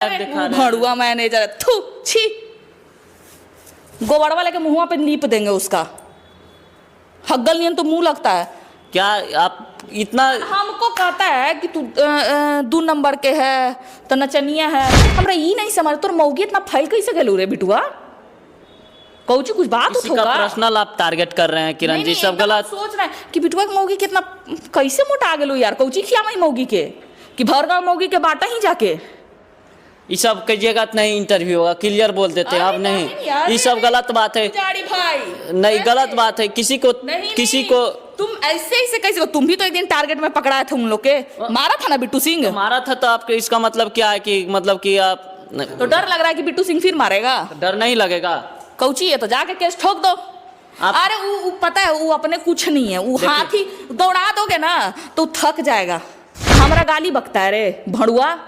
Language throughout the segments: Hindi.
भड़ुआ मैनेजर थू छी गोबरवा लेके मुंह पे लीप देंगे उसका। हग्गल नियन तो मुंह लगता है। क्या आप इतना हमको कहता है कि तू 2 नंबर के है तो नचनिया है। हमरा ये नहीं समझ तोर मौगी इतना फैल कैसे गेलू रे बिटुआ। कौची कुछ बात किसी का पर्सनल आप टारगेट कर रहे हैं किरण जी, सब गलत सोच रहे हैं कि बिटुआ की मौगी कितना कैसे मोटा गेलू यार। कौची खियामई मौगी के कि भरगांव मौगी के बाटा ही जाके ये सब कहिएगा नहीं, इंटरव्यू होगा क्लियर बोल देते हैं आप। नहीं ये सब गलत बात है भाई, नहीं गलत बात है। किसी को तुम ऐसे कैसे, तुम भी तो एक दिन टारगेट में पकड़ाए थे उन लोग के, मारा था ना बिट्टू सिंह। मारा था तो आपके इसका मतलब क्या है कि मतलब कि आप तो डर लग रहा है कि बिट्टू सिंह फिर मारेगा। डर नहीं लगेगा। कौची है तो जाके केस ठोक दो। अरे वो पता है वो अपने कुछ नहीं है, वो हाथी दौड़ा दोगे ना तो थक जाएगा। हमारा गाली बकता है रे भड़ुआ।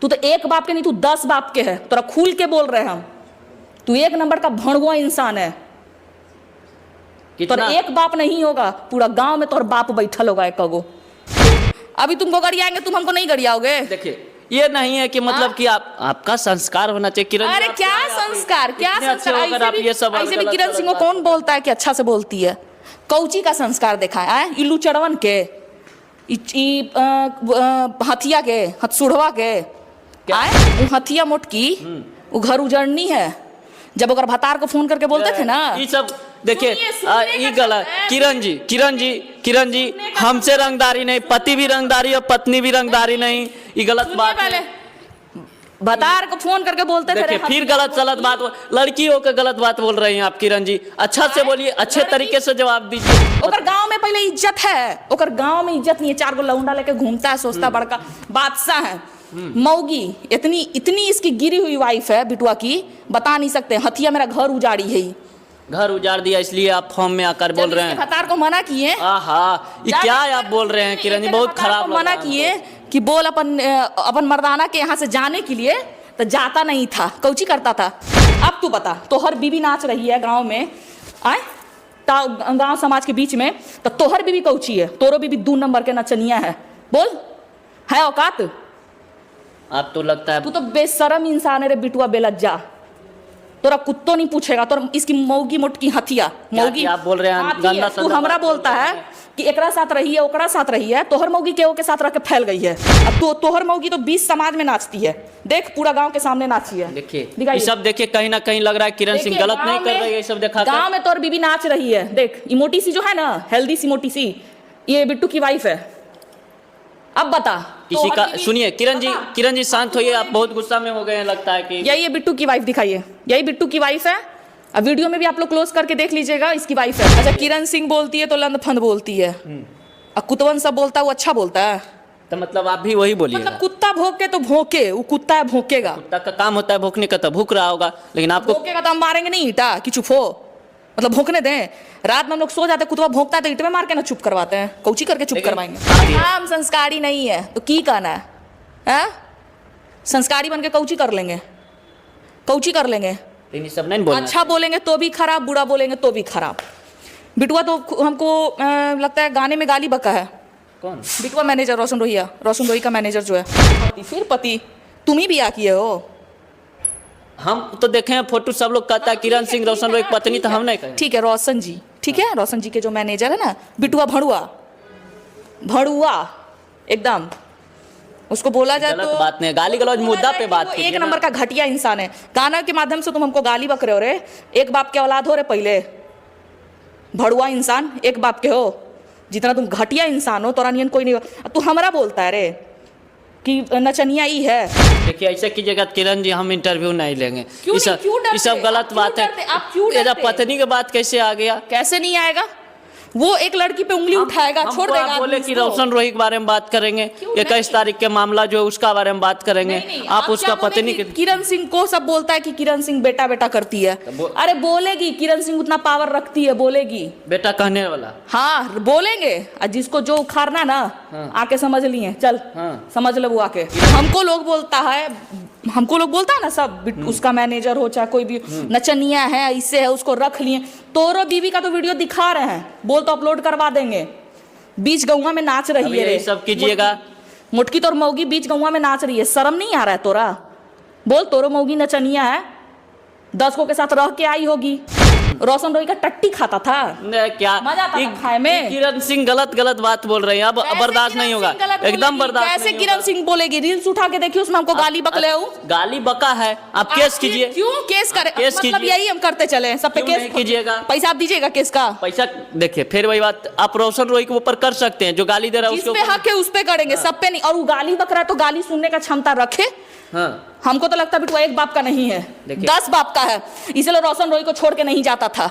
तू तो एक बाप के नहीं, तू 10 बाप के है। तोरा खुल के बोल रहे हैं हम, तू 1 नंबर का भड़ुआ इंसान है। तोरा एक बाप नहीं होगा, पूरा गांव में तोर बाप बैठल होगा एक गो। अभी तुमको गरियाएंगे, तुम हमको नहीं गरियाओगे। देखिए ये नहीं है कि मतलब कि आपका संस्कार होना चाहिए किरण। अरे क्या संस्कार, क्या संस्कार। ऐसे भी किरण सिंह को कौन बोलता है कि अच्छा से बोलती है। कौची का संस्कार देखा है इल्लू चढ़वन के, हथिया के, हथसुढ़वा के हथिया मोटकी वो घर उजड़नी है। जब अगर भतार को फोन करके बोलते थे ना ये सब देखिए ये गलत। किरण जी हमसे रंगदारी नहीं, पति भी रंगदारी और पत्नी भी रंगदारी नहीं, ये गलत बात है। भतार को फोन करके बोलते थे फिर गलत बात लड़कियों के गलत बात बोल रही हैं आप किरण जी। अच्छा से बोलिए, अच्छे तरीके से जवाब दीजिए। ओकर गांव में पहले इज्जत है, ओकर गांव में इज्जत नहीं है। 4 गो लौंडा लेके घूमता है, सोचता बड़का बादशाह है। मौगी इतनी इसकी गिरी हुई वाइफ है बिटुआ की, बता नहीं सकते। हथिया मेरा घर उजाड़ी है, घर उजाड़ दिया इसलिए आप फॉर्म में आकर बोल रहे हैं। भतार को मना किए, ये क्या आप बोल रहे हैं किरण जी, बहुत खराब। मना किए कि बोल अपन मर्दाना के यहाँ से जाने के लिए, तो जाता नहीं था। कौची करता था। अब तू बता, तोहर बीबी नाच रही है गांव में, आए गांव समाज के बीच में, तो तोहर बीबी कौची है। तोरो बीबी 2 नंबर के नचनिया है। बोल है औकात। आप तो लगता है तू तो बेशरम इंसान है रे बिटुआ, बेलज्जा। तोरा कुत्तो नहीं पूछेगा। तोरा इसकी मौगी मोटकी हथिया मौगी आप बोल रहे हैं। तू हमरा बोलता है कि एकरा साथ रही है, ओकरा साथ रही है। तोहर मौगी के साथ रह के फैल गई है। अब तोहर मौगी तो 20 समाज में नाचती है। देख पूरा गांव के सामने नाची है। देखिए ये सब देखिए, कहीं ना कहीं लग रहा है किरण सिंह गलत नहीं कर रही है। सब देखा गांव में तोहर बीबी नाच रही है। देख ये मोटी सी जो है ना, हेल्दी सी मोटी सी, ये बिट्टू की वाइफ है। अब बता किसी का सुनिए किरण जी शांत होइए। आप बहुत गुस्सा में हो गए हैं लगता है कि यही बिट्टू की वाइफ दिखाइए। यही बिट्टू की वाइफ है। अब वीडियो में भी आप लोग क्लोज करके देख लीजिएगा, इसकी वाइफ है। अच्छा किरण सिंह बोलती है तो लंद फंद बोलती है, और कुतवन सब बोलता है वो अच्छा बोलता है। तो मतलब आप भी वही बोलिए। मतलब कुत्ता भौंके तो भौंके, वो कुत्ता है भौंकेगा। कुत्ता का काम होता है भौंकने का, तो भूख रहा होगा। लेकिन आपको भौंकेगा तो हम मारेंगे नहीं ईटा कि चुप हो। मतलब भौंकने दें। रात में हम लोग सो जाते, कुत्ता भौंकता है तो ईट में मार के ना चुप करवाते हैं। कौची करके चुप करवाएंगे। हम संस्कारी नहीं है तो की कहना है। संस्कारी बन के कौची कर लेंगे, कौची कर लेंगे। सब नहीं बोलना। अच्छा बोलेंगे तो भी खराब, बुरा बोलेंगे तो भी खराब। बिटुआ तो हमको लगता है गाने में गाली बका है। कौन? बिटुआ मैनेजर रोशन रोही का मैनेजर जो है। फिर पति तुम ही भी आ किए हो। हम तो देखे हैं फोटो, सब लोग कहता है किरण सिंह रोशन रोही की पत्नी, तो हम नहीं कहें। ठीक है रोशन जी, ठीक है रोशन जी के जो मैनेजर है ना बिटुआ भड़ुआ एकदम, उसको बोला जाए तो बात नहीं, गाली गलौज मुद्दा पे बात कीजिए। 1 नंबर का घटिया इंसान है। गाना के माध्यम से तुम हमको गाली बक रहे हो रे। एक बाप के औलाद हो रे पहले। भड़ुआ इंसान एक बाप के हो। जितना तुम घटिया इंसान हो तोरा नियन कोई नहीं हो। तू हमरा बोलता है रे कि नचनिया ही है। देखिए ऐसे कीजिएगा किरण जी, हम इंटरव्यू नहीं लेंगे। ये सब गलत बात है। पत्नी के बात कैसे आ गया? कैसे नहीं आएगा। वो एक लड़की पे उंगली उठाएगा, छोड़ देगा। बोले कि रोशन रोही के बारे में बात करेंगे, 21 तारीख के मामला जो है उसका बारे में बात करेंगे। आप उसका पत्नी के किरण सिंह को सब बोलता है कि किरण सिंह बेटा बेटा करती है। अरे बोलेगी, किरण सिंह उतना पावर रखती है, बोलेगी। बेटा कहने वाला हाँ बोलेंगे। जिसको जो उखाड़ना ना आके समझ लिए, चल समझ लो वो आके। हमको लोग बोलता है ना सब, उसका मैनेजर हो चाहे कोई भी नचनिया है, इससे है, उसको रख लिए। तोरो बीवी का तो वीडियो दिखा रहे हैं, बोल तो अपलोड करवा देंगे। बीच गौवा में नाच रही है। सब कीजिएगा। मुटकी तोर मौगी बीच गौवा में नाच रही है। शर्म नहीं आ रहा है तोरा। बोल, तोरो मौगी नचनिया है, 10 को के साथ रह के आई होगी। रोशन रोई का टट्टी खाता था। नहीं, क्या मजा आता था खाए में। किरण सिंह गलत बात बोल रहे हैं, अब बर्दाश्त नहीं होगा, एकदम बर्दाश्त कैसे नहीं किरण सिंह बोलेगी? रील्स उठा के देखिए, उसमें हमको गाली बकले हो। गाली बका है, आप केस कीजिए। क्यों केस करे? केस मतलब कीजिए। यही हम करते चले, सब पे क्यों केस नहीं कीजिएगा? पैसा आप दीजिएगा केस का। पैसा देखिए, फिर वही बात, आप रोशन रोई के ऊपर कर सकते हैं, जो गाली दे रहा है जिस उसके पे ऊपर। हक है उस पे करेंगे, सब पे नहीं। और वो गाली बक रहा है तो गाली सुनने का क्षमता रखे। हाँ, हमको तो लगता है बिटुआ एक बाप का नहीं है, देखिए। 10 बाप का है, इसलिए रोशन रोई को छोड़ के नहीं जाता था।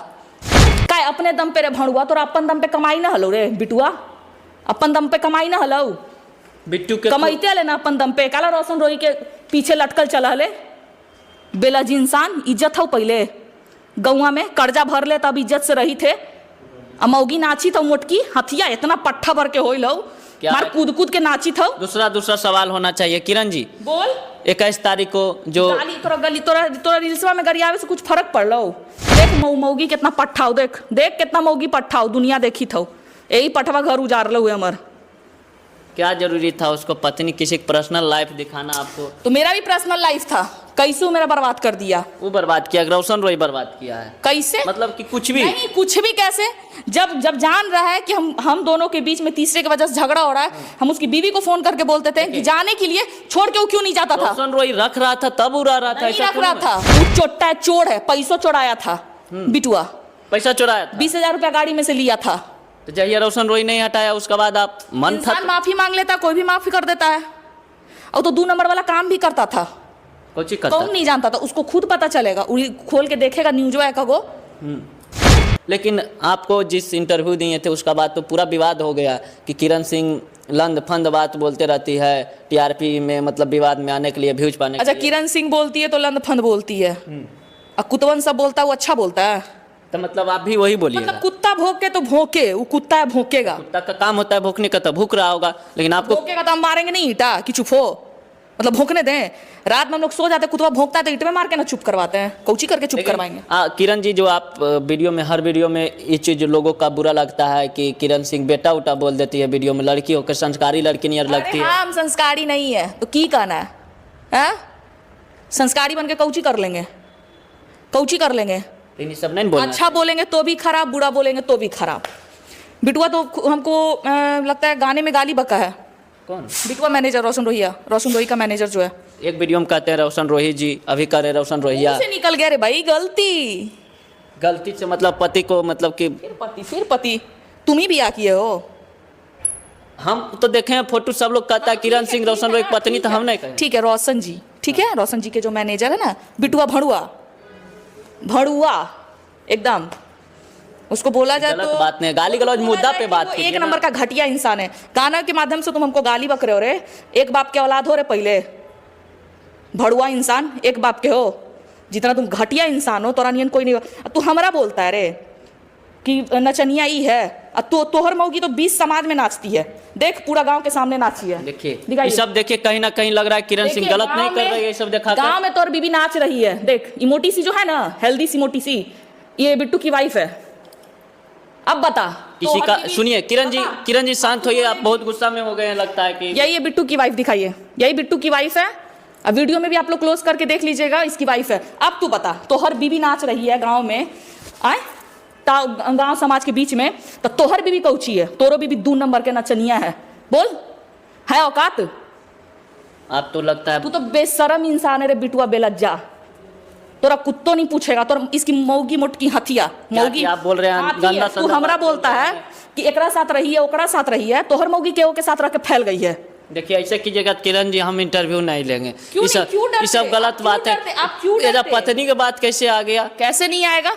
काय अपने दम पे रे भणुआ, तोरा अपन दम पे कमाई ना हलो रे बिटुआ, अपन दम पे कमाई ना हलो। बिट्टू के कमाईते ले ना अपन दम पे, काला रोशन रोई के पीछे लटकल चला हले। बेलजी इंसान, इज्जत हो पहले गौवा में, कर्जा भर ले तब इज्जत से रही थे। अमौगी नाची तो मोटकी हथिया इतना पट्ठा भर के हो लो, मार कूद के नाची था। दूसरा सवाल होना चाहिए किरण जी। बोल। 21 तारीख को जो गाली तोरा रील्सवा में गरियावे से कुछ फर्क पड़ लो। देख मौगी कितना पट्ठा हो, देख कितना मौगी पट्ठा हो, दुनिया देखी थो। यही पठवा घर उजाड़ लो हुए अमर। क्या जरूरी था उसको पत्नी किसी पर्सनल लाइफ दिखाना आपको? तो मेरा भी पर्सनल लाइफ था, कैसे मेरा बर्बाद कर दिया? वो बर्बाद किया, रोशन रोई बर्बाद किया है। कैसे? मतलब कि कुछ भी नहीं, कुछ भी कैसे? जब जान रहा है कि हम दोनों के बीच में तीसरे की वजह से झगड़ा हो रहा है, हम उसकी बीवी को फोन करके बोलते थे कि जाने के लिए, छोड़ के वो क्यों नहीं जाता था? रोशन रोई रख रहा था तब उड़ा रहा था, नहीं रख रहा था, वो चोट्टा है, चोर है, पैसों चोराया था बिटुआ, पैसा चुराया था। 20,000 रुपया गाड़ी में से लिया था। तो जहिया रोशन रोई नहीं हटाया, उसके बाद आप मन था इंसान माफी मांग लेता, कोई भी माफी कर देता है। और तो 2 नंबर वाला काम भी करता था, कुछ करता कौन नहीं जानता था? उसको खुद पता चलेगा, उड़ी खोल के देखेगा न्यूज को। लेकिन आपको जिस इंटरव्यू दिए थे उसका बाद तो पूरा विवाद हो गया कि किरण सिंह लंद फंद बात बोलते रहती है टीआरपी में, मतलब विवाद में आने के लिए, व्यूज पाने अच्छा, के लिए। किरण सिंह बोलती है तो लंद फंद बोलती है, और कुतवन सब बोलता है वो अच्छा बोलता है। तो मतलब आप भी वही बोलिएगा। मतलब कुत्ता भौंके तो भौंके, वो कुत्ता है भौंकेगा। कुत्ता का काम होता है भौंकने का, तो भूख रहा होगा, लेकिन आपको भौंकेगा तो हम मारेंगे नहीं ईटा कि चुप हो, मतलब भौंकने दें। रात में हम लोग सो जाते, कुत्ता भौंकता है तो ईट में मार के ना चुप करवाते हैं, कौची करके चुप करवाएंगे? किरण जी, जो आप वीडियो में, हर वीडियो में ये चीज लोगों का बुरा लगता है कि किरण सिंह बेटा उटा बोल देती है वीडियो में, लड़की होकर संस्कारी लड़की नहीं लगती है। हम संस्कारी नहीं है तो की कहना है, हैं? संस्कारी बन के कौची कर लेंगे, कौची कर लेंगे? लेकिन ये सब नहीं बोलना। अच्छा बोलेंगे तो भी खराब, बुरा बोलेंगे तो भी खराब। बिटुआ तो हमको लगता है गाने में गाली बका है। कौन? बिटुआ मैनेजर रोशन रोही का मैनेजर जो है। एक वीडियो में कहते हैं रोशन रोही जी, अभी कह रहे रोशन रोहिया। मुंह से निकल गया रे भाई, गलती से मतलब पति को, मतलब कि फिर पति तुम ही भी आ किए हो। हम तो देखे हैं फोटो, सब लोग कहता है किरण सिंह रोशन रोही की पत्नी, तो हम नहीं कहें। ठीक है, रोशन जी, ठीक है, रोशन जी के जो मैनेजर है ना, बिटुआ भड़ुआ एकदम, उसको बोला जाए गलत तो बात नहीं, गाली गलौज मुद्दा पे बात कीजिए एक ना। नंबर का घटिया इंसान है। गाना के माध्यम से तुम हमको गाली बक रहे हो रे, एक बाप के औलाद हो रे, पहले भड़ुआ इंसान, एक बाप के हो। जितना तुम घटिया इंसान हो, तोरा नियन कोई नहीं हो। तू हमरा बोलता है रे कि नचनिया ही है, और तोहर मौगी तो 20 समाज में नाचती है, देख पूरा गांव के सामने नाची है। देखिए ये सब देखिए, कहीं ना कहीं लग रहा है किरण सिंह गलत नहीं कर रही है, ये सब देखा गांव में तोर बीबी नाच रही है, देख इमोटी सी जो है ना, हेल्दी सी मोटी सी, ये बिट्टू की वाइफ है। अब बता किसी का, सुनिए किरण जी शांत होइए, आप बहुत गुस्सा में हो गए हैं लगता है कि। यही बिट्टू की वाइफ दिखाइए, यही बिट्टू की वाइफ है। अब वीडियो में भी आप लोग क्लोज करके देख लीजिएगा, इसकी वाइफ है। अब तू बता, तोहर बीबी नाच रही है गांव में, आए गांव समाज के बीच में, तो तोहर बीबी कौची है? तोरो बीबी 2 नंबर के नचनिया है, बोल है औकात? आप तो लगता है तू तो बेशरम इंसान है रे बिटुआ, बेलज्जा। तोरा कुत्तो नहीं पूछेगा, तोरा इसकी मौगी मोटकी हथिया मौगी। आप बोल रहे हैं गंदा तू हमरा बोलता है कि एकरा साथ रही है, ओकरा साथ रही है, तोहर मौगी के साथ रह के फैल गई है। देखिए ऐसे कीजिएगा किरण जी, हम इंटरव्यू नहीं लेंगे। क्यों ये सब गलत बात है। आप क्यों डरते? पत्नी के बात कैसे आ गया? कैसे नहीं आएगा?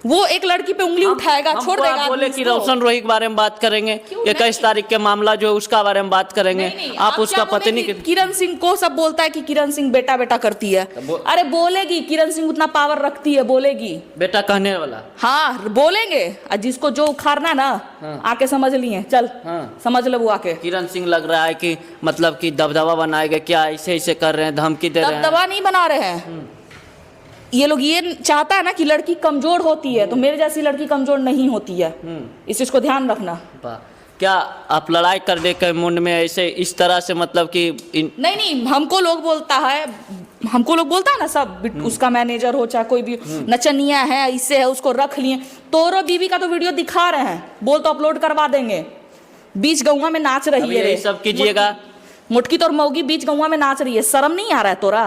वो एक लड़की पे उंगली उठाएगा, छोड़ देगा। आप बोले कि रोशन रोही के बारे में बात करेंगे, 21 तारीख के मामला जो है उसका बारे में बात करेंगे। आप उसका पत्नी के, किरण सिंह को सब बोलता है कि किरण सिंह बेटा बेटा करती है। अरे बोलेगी, किरण सिंह उतना पावर रखती है, बोलेगी बेटा कहने वाला। हाँ बोलेंगे, जिसको जो उखाड़ना ना आके समझ लिए, चल समझ लो वो आके। किरण सिंह लग रहा है कि मतलब कि दबदबा बनाएगा क्या, ऐसे ऐसे कर रहे हैं, धमकी दे रहे हैं। दबदबा नहीं बना रहे हैं ये लोग। ये चाहता है ना कि लड़की कमजोर होती है, तो मेरे जैसी लड़की कमजोर नहीं होती है, इस चीज को ध्यान रखना। क्या आप लड़ाई करने के मुंड में ऐसे इस तरह से मतलब कि नहीं, हमको लोग बोलता है ना सब, उसका मैनेजर हो चाहे कोई भी नचनिया है, इससे है, उसको रख लिए। तोरो बीवी का तो वीडियो दिखा रहे हैं, बोल तो अपलोड करवा देंगे। बीच गौवा में नाच रही है रे, सब कीजिएगा। मुटकी तोर मौगी बीच गौवा में नाच रही है, शर्म नहीं आ रहा है तोरा?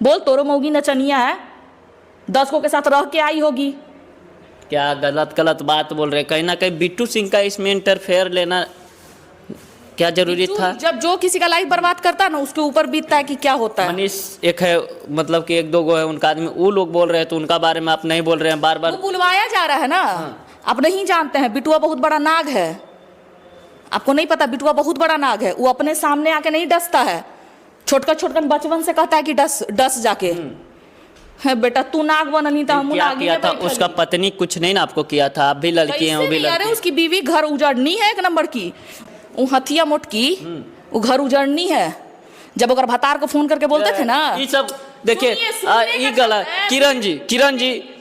बोल तोरो मौगी नचनिया है, 10 को के साथ रह के आई होगी। क्या गलत बात बोल रहे? कहीं ना कहीं बिट्टू सिंह का इसमें इंटरफेयर लेना क्या जरूरी था? जब जो किसी का लाइफ बर्बाद करता है ना, उसके ऊपर बीतता है कि क्या होता है। मनीष एक है, मतलब कि 1-2 गो है उनका आदमी, वो लोग बोल रहे हैं तो उनका बारे में आप नहीं बोल रहे हैं, बार बार वो बुलवाया जा रहा है ना। आप नहीं जानते हैं, बिटुआ बहुत बड़ा नाग है, आपको नहीं पता? बिटुआ बहुत बड़ा नाग है, वो अपने सामने आके नहीं डसता है। छोटकन बचपन से कहता है कि डस जाके। है बेटा, तू नाग बननी था, हम क्या नाग किया था? उसका पत्नी कुछ नहीं ना आपको किया था? आप भी लड़की हैं, वो भी लड़की। अरे उसकी बीवी घर उजड़नी है, 1 नंबर की। वो हथिया मोटकी, वो घर उजड़नी है। जब अगर भतार को फोन करके बोलते थे ना, ये सब देखिए, ये गलत।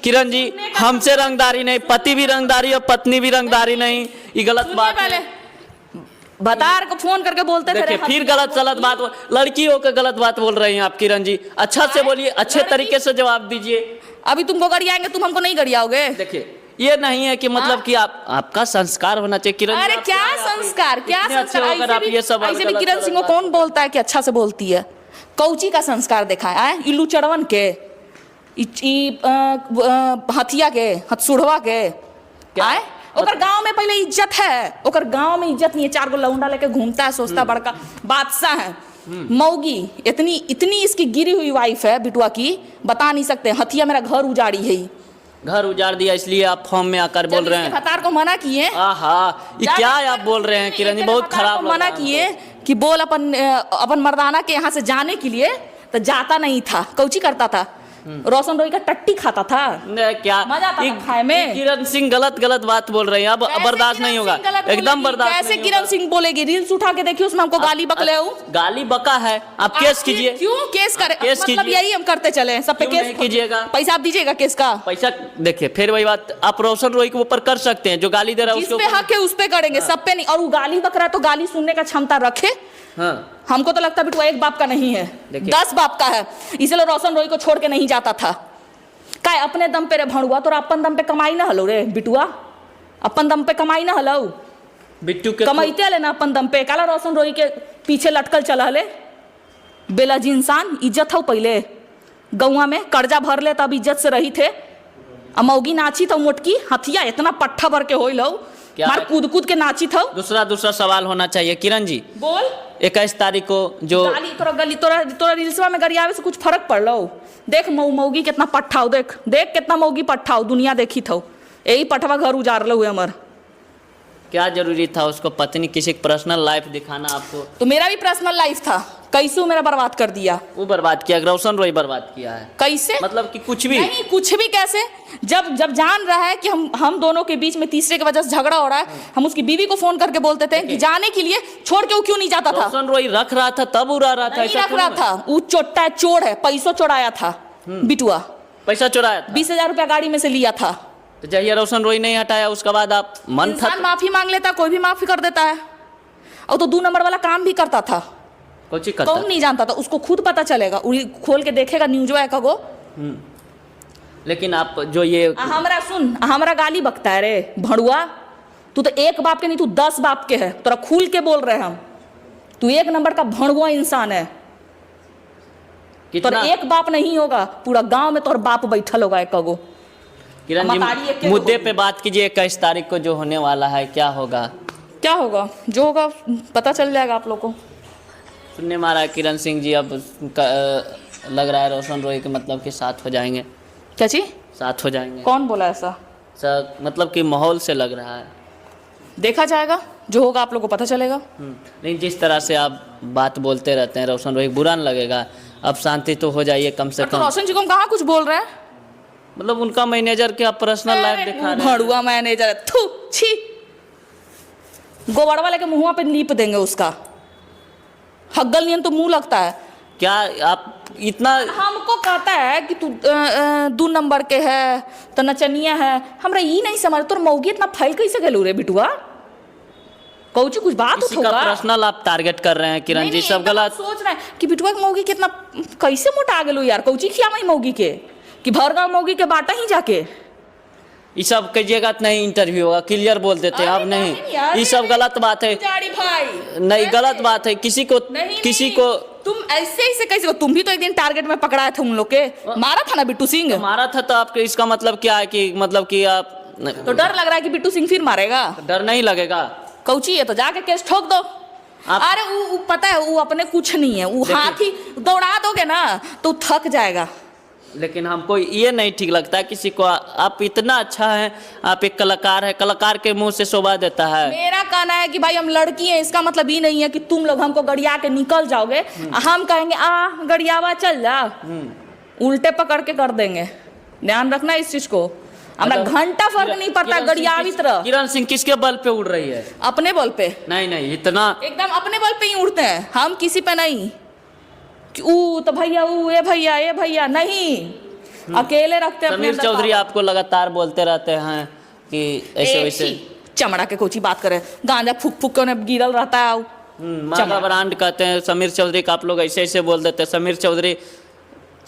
किरण जी हमसे रंगदारी नहीं, पति भी रंगदारी और पत्नी भी रंगदारी नहीं, ये गलत बात है। भतार को फोन करके बोलते थे, फिर गलत बात, लड़की होकर गलत बात बोल रही हैं आप। किरण जी अच्छा से बोलिए, अच्छे तरीके से जवाब दीजिए। अभी तुमको गरियाएंगे, तुम हमको नहीं गरियाओगे। देखिए, ये नहीं है कि मतलब कि आपका संस्कार होना चाहिए किरण। अरे क्या संस्कार, क्या संस्कार? ऐसे भी किरण सिंह को कौन बोलता है कि अच्छा से बोलती है? कौची का संस्कार देखा है? इल्लू चढ़वन के, हथिया के, हथसुढ़वा के। आए ओकर गांव में पहले इज्जत है, ओकर गांव में इज्जत नहीं है। 4 गो लौंडा लेके घूमता है, सोचता बड़का बादशाह है। मौगी इतनी इसकी गिरी हुई वाइफ है बिटुआ की, बता नहीं सकते। हथिया मेरा घर उजाड़ी है, घर उजाड़ दिया, इसलिए आप फॉर्म में आकर बोल रहे हैं। भतार को मना किए, ये क्या आप बोल रहे हैं किरण जी? बहुत खराब। मना किए कि बोल अपन मर्दाना के यहाँ से जाने के लिए, तो जाता नहीं था। कौची करता था? रोशन रोई का टट्टी खाता था। क्या मजा आता था खाए में? किरण सिंह गलत बात बोल रही है, अब बर्दाश्त नहीं होगा, एकदम बर्दाश्त। कैसे किरण सिंह बोलेगी? रील्स उठा के देखिए, उसमें हमको गाली बकले हो। गाली बका है, आप केस कीजिए। क्यों केस करे? मतलब यही हम करते चले हैं, सब पे केस कीजिएगा। पैसा आप दीजिएगा केस का? पैसा देखिए, फिर वही बात, आप रोशन रोई के ऊपर कर सकते हैं, जो गाली दे रहा है उसके ऊपर हक है, उस पे करेंगे, सब पे नहीं। और वो गाली बक रहा है तो गाली सुनने का क्षमता रखे। हमको तो लगता है बिटुआ 1 बाप का नहीं है, 10 बाप का है, इसलिए रोशन रोई को छोड़ के नहीं जाता था। काय अपने दम पे रे भणुआ, तोरा अपन दम पे कमाई ना हलो रे बिटुआ, अपन दम पे कमाई ना हलो। बिट्टू के कमाईते हले ना अपन दम पे, काला रोशन रोई के पीछे लटकल चला हले। बेलाजी इंसान, इज्जत हो पहले गौवा में, कर्जा भर ले तब इज्जत से रही थे। अमौगी नाची तो मोटकी, हथिया इतना पट्ठा भर के होई लो, मार कूद के नाची था। दूसरा सवाल होना चाहिए किरण जी। बोल। 21 तारीख को जो तोरा रील्सवा में गरियावे से कुछ फर्क पड़ लो? देख मौगी कितना पट्ठाओ, देख कितना मौगी पट्ठाओ, दुनिया देखी थो। यही पठवा घर उजाड़ लो हुए अमर। क्या जरूरी था उसको पत्नी किसी पर्सनल लाइफ दिखाना आपको? तो मेरा भी पर्सनल लाइफ था, कैसे मेरा बर्बाद कर दिया? वो बर्बाद किया, रोशन रोई बर्बाद किया है। कैसे? मतलब कि कुछ भी नहीं, कुछ भी कैसे? जब जान रहा है कि हम दोनों के बीच में तीसरे की वजह से झगड़ा हो रहा है, हम उसकी बीवी को फोन करके बोलते थे कि जाने के लिए, छोड़ के वो क्यों नहीं जाता था? रोशन रोई रख रहा था तब उड़ा रहा था? नहीं रख रहा था, वो चोट्टा है, चोर है, पैसों चोराया था बिटुआ। पैसा चुराया था? 20,000 रुपया गाड़ी में से लिया था। तो जहिया रोशन रोई नहीं हटाया, उसके बाद आप मन था माफी मांग लेता, कोई भी माफी कर देता है। और तो 2 नंबर वाला काम भी करता था, कौन नहीं जानता था? उसको खुद पता चलेगा, खोल के देखेगा न्यूज़वा का गो। लेकिन आप जो ये हमरा गाली बकता है रे भड़ुआ, तू तो 1 बाप के नहीं, तू 10 बाप के है। तोरा खुल के बोल रहे हम, तू 1 नंबर का भड़ुआ इंसान है। तोरा 1 बाप नहीं होगा, पूरा गांव में तोर बाप बैठल होगा 1 गो। किरण जी मुद्दे पे बात कीजिए, 21 तारीख को जो होने वाला है क्या होगा? क्या होगा? जो होगा पता चल जाएगा आप लोग को। सुनने में आ रहा है किरण सिंह जी अब लग रहा है रोशन रोई के मतलब के साथ हो जाएंगे। क्या चीज? साथ हो जाएंगे? कौन बोला ऐसा? सर मतलब कि माहौल से लग रहा है। देखा जाएगा, जो होगा आप लोग को पता चलेगा। नहीं, जिस तरह से आप बात बोलते रहते हैं रोशन रोई, बुरा नहीं लगेगा? अब शांति तो हो जाइए कम से कम। तो रोशन जी को कहाँ कुछ बोल रहे हैं? मतलब उनका मैनेजर के आप पर्सनल लाइफ दिखा रहे हैं। भड़ुआ मैनेजर, थू छी, गोबड़वा लेके मुँह पे लीप देंगे उसका। हग्गल नियन तो मुंह लगता है। क्या आप इतना हमको कहता है कि तू 2 नंबर के है तो नचनिया है, हमरा ये नहीं समझ तोर मौगी इतना फैल कैसे गेलू रे बिटुआ? कौची कुछ बात किसी का होगा। पर्सनल आप टारगेट कर रहे हैं किरण नहीं, जी, नहीं, सब एकदम गलत। सोच रहे हैं कि बिटुआ के मौगी कितना कैसे मोटा गेलो यार, कौची खिया मई मौगी के कि भरगांव मौगी के बाटा ही जाके। ये सब कहिएगा तो नहीं इंटरव्यू होगा, क्लियर बोल देते हैं। अब नहीं, यार, ये सब गलत बात है। जाड़ी भाई नहीं, गलत बात है। किसी को नहीं, तुम ऐसे कैसे हो? तुम भी तो एक दिन टारगेट में पकड़ाए थे उन लोग के, मारा था ना बिट्टू सिंह। मारा था तो आपके इसका मतलब क्या है कि मतलब कि आप तो डर लग रहा है कि बिट्टू सिंह फिर मारेगा। डर नहीं लगेगा? कौची है तो जाके केस ठोक दो। अरे वो पता है वो अपने कुछ नहीं है, वो हाथी दौड़ा दोगे ना तो थक जाएगा। लेकिन हमको ये नहीं ठीक लगता किसी को। आप इतना अच्छा है, आप एक कलाकार है, कलाकार के मुंह से शोभा देता है। मेरा कहना है कि भाई हम लड़की हैं, इसका मतलब ये नहीं है कि तुम लोग हमको गड़िया के निकल जाओगे, हम कहेंगे आ गड़ियावा चल जा, उल्टे पकड़ के कर देंगे। ध्यान रखना इस चीज को। हमारा घंटा फर्क नहीं पड़ता गड़ियावी तरह। किरण सिंह किसके बल पे उड़ रही है? अपने बल पे। नहीं नहीं, इतना एकदम अपने बल पे ही उड़ते हैं हम, किसी पे नहीं कि ऊ तो भैया ऊ ये भैया नहीं, अकेले रखते हैं अपने समीर अंदर चौधरी power। आपको लगातार बोलते रहते हैं कि ऐसे वैसे। चमड़ा के कोची बात करे, गांजा फूक फूक के उन्हें गिरल रहता है। मागा ब्रांड कहते हैं समीर चौधरी का, आप लोग ऐसे ऐसे बोल देते हैं। समीर चौधरी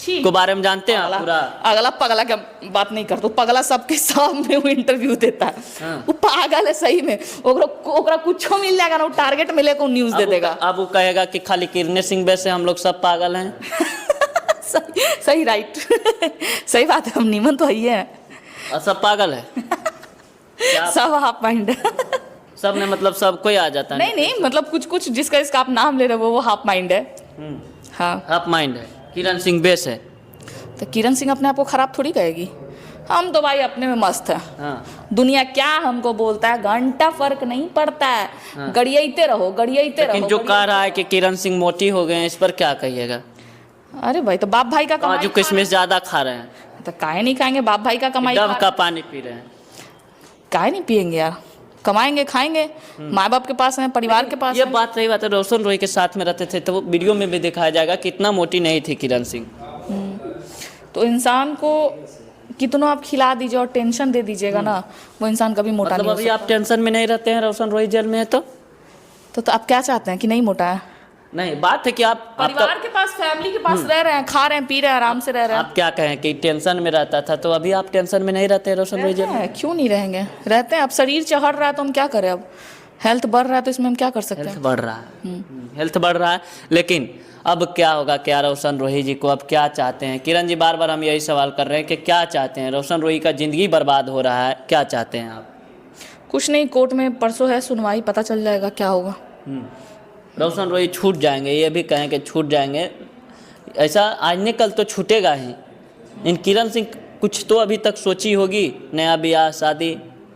को बारे में जानते हैं आप पूरा? अगला पगला क्या बात नहीं करता, पगला सबके सामने वो इंटरव्यू देता है। वो पागल है सही में, ओकरा कुछो मिल जाएगा ना, वो टारगेट मिले को न्यूज दे देगा। अब वो कहेगा कि खाली किरण सिंह वैसे हम लोग सब पागल हैं। सही राइट सही बात है, हम नीमन तो ही है और सब पागल है। सब हाफ माइंड सब ने मतलब सब कोई आ जाता है। नहीं मतलब कुछ जिसका इसका आप नाम ले रहे हो वो हाफ माइंड है। हाँ, हाफ माइंड है। किरण सिंह बेस है। तो किरण सिंह अपने आप को खराब थोड़ी कहेगी। हम तो भाई अपने में मस्त है। हाँ। दुनिया क्या हमको बोलता है, घंटा फर्क नहीं पड़ता है। हाँ। गड़ियाते रहो। लेकिन जो कह रहा है कि किरण सिंह मोटी हो गए हैं, इस पर क्या कहिएगा? अरे भाई तो बाप भाई का कमाई काजू किशमिश ज्यादा खा रहे हैं, तो काहे नहीं खाएंगे? बाप भाई का कमाई डब का पानी पी रहे हैं। काहे नहीं पियेंगे यार? कमाएंगे खाएंगे, माँ बाप के पास है, परिवार के पास ये है। बात रही बात है, रोशन रोही के साथ में रहते थे तो वो वीडियो में भी दिखाया जाएगा कितना मोटी नहीं थी किरण सिंह। तो इंसान को कितना आप खिला दीजिए और टेंशन दे दीजिएगा ना, वो इंसान कभी मोटा मतलब नहीं हो अभी आप टेंशन में नहीं रहते हैं, रोशन रोही जेल में है तो आप क्या चाहते हैं कि नहीं मोटा है? नहीं, बात है कि आप परिवार के पास, फैमिली के पास रह रहे हैं, खा रहे हैं, पी रहे हैं, आराम से रह रहे हैं। आप क्या कहें कि टेंशन में रहता था, तो अभी आप टेंशन में नहीं रहते हैं रोशन रोही जेल में? क्यों नहीं रहेंगे? रहते हैं। अब शरीर चढ़ रहा है तो हम क्या करें? अब हेल्थ बढ़ रहा है तो इसमें हम क्या कर सकते हेल्थ हैं? बढ़ रहा है, हेल्थ बढ़ रहा है। लेकिन अब क्या होगा? क्या रोशन रोही जी को अब क्या चाहते हैं? किरण जी, बार बार हम यही सवाल कर रहे हैं कि क्या चाहते हैं? रोशन रोही का जिंदगी बर्बाद हो रहा है, क्या चाहते हैं आप? कुछ नहीं, कोर्ट में परसों है सुनवाई, पता चल जाएगा क्या होगा। रोशन रोही छूट जाएंगे, ये भी कहें कि छूट जाएंगे, ऐसा आज न कल तो छूटेगा ही। इन किरण सिंह कुछ तो अभी तक सोची होगी, नया ब्याह शादी,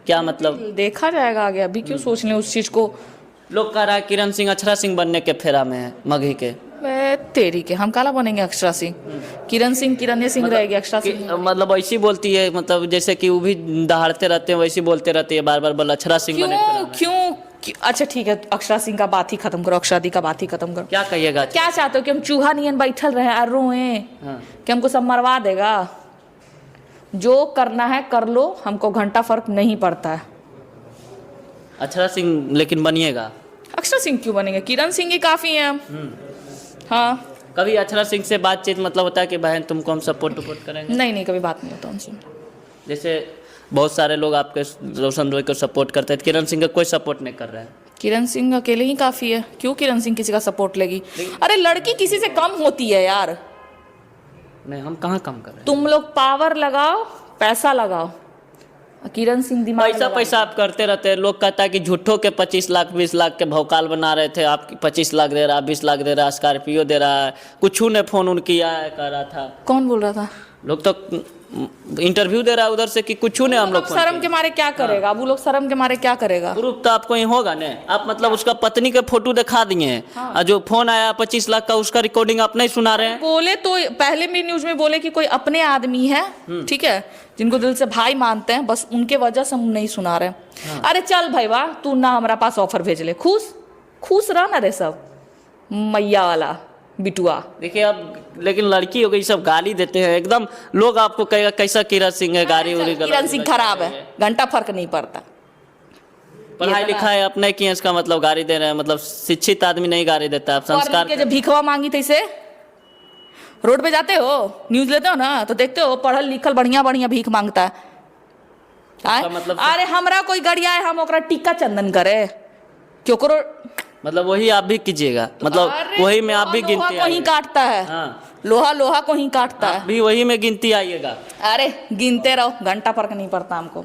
क्या मतलब? देखा जाएगा आगे, अभी क्यों सोच लें उस चीज को। लोग कह रहा है किरण सिंह अक्षरा सिंह बनने के फेरा में है, मगही के। तेरी के हम काला बनेंगे अक्षरा सिंह? किरण सिंह रहेगी, अक्षरा सिंह मतलब ऐसी बोलती है, मतलब जैसे कि वो भी दहाड़ते रहते हैं वैसी बोलते रहते हैं, बार बार बोल अक्षरा सिंह बने फेरा में। क्यों? अच्छा ठीक है, अक्षरा सिंह का बात ही खत्म करो, अक्षरा दी का बात ही खत्म करो। क्या कहिएगा? क्या चाहते हो कि हम चूहा नियन बैठल रहे और रोए कि हमको सब मरवा देगा? जो करना है कर लो, हमको घंटा फर्क नहीं पड़ता है। अक्षरा सिंह लेकिन बनिएगा? अक्षरा सिंह क्यों बनेंगे? किरण सिंह ही काफी है। हाँ, कभी अक्षरा सिंह से बातचीत मतलब होता है कि बहन तुमको हम सपोर्ट करेंगे? नहीं कभी बात नहीं होता उनसे। जैसे बहुत सारे लोग आपके रोशन रोही को सपोर्ट करते हैं, किरण सिंह का कोई सपोर्ट नहीं कर रहा है। किरण सिंह अकेले ही काफी है, क्यों किरण सिंह किसी का सपोर्ट लेगी? अरे लड़की किसी से कम होती है यार। नहीं, हम कहाँ कम कर रहे हैं? तुम लोग पावर लगाओ, पैसा लगाओ, किरण सिंह दिमाग पैसा आप करते रहते हैं। लोग कहता है कि झूठों के 25 लाख 20 लाख के भौकाल बना रहे थे, आप 25 लाख दे रहा, 20 लाख दे रहा, स्कॉर्पियो दे रहा है, कुछ ने फोन उन किया है, कह रहा था। कौन बोल रहा था? लोग तो इंटरव्यू दे रहा है उधर से कि कुछ ने हम लोग शर्म के मारे क्या करेगा? वो लोग शर्म के मारे क्या करेगा? प्रूफ तो आपको ही होगा ना। आप मतलब उसका पत्नी के फोटो दिखा दिए हैं, और जो फोन आया 25 लाख का उसका रिकॉर्डिंग आप नहीं सुना रहे हैं। बोले तो पहले भी न्यूज में बोले कि कोई अपने आदमी है, ठीक है, जिनको दिल से भाई मानते हैं, बस उनके वजह से हम नहीं सुना रहे। अरे चल भाई वाह, तू ना हमारा पास ऑफर भेज ले, खुश रह ना रे सब मैया वाला बिटुआ। देखिए अब, लेकिन लड़की हो गई, सब गाली देते हैं एकदम। लोग आपको कहेगा कैसा किरण सिंह है, गाड़ी उड़ी किरण सिंह खराब है, घंटा फर्क नहीं पड़ता। पढ़ाई ये तो लिखाई अपने किए इसका मतलब गाड़ी दे रहे हैं, मतलब शिक्षित आदमी नहीं गाड़ी देता है। अब संस्कार के जब भिखवा मांगी थे इसे, रोड पे जाते हो, न्यूज लेते हो ना, तो देखते हो पढ़ल लिखल बढ़िया बढ़िया भीख मांगता है। मतलब अरे हमरा कोई गड़िया है, हम ओकरा टीका चंदन करे क्यों करो? मतलब वही आप भी कीजिएगा, मतलब अरे वही में आप भी लोहा गिनती को ही आइएगा। काटता है। हाँ, लोहा लोहा को ही काटता आप है। भी वही में गिनती आइएगा। अरे गिनते रहो, घंटा फर्क नहीं पड़ता हमको।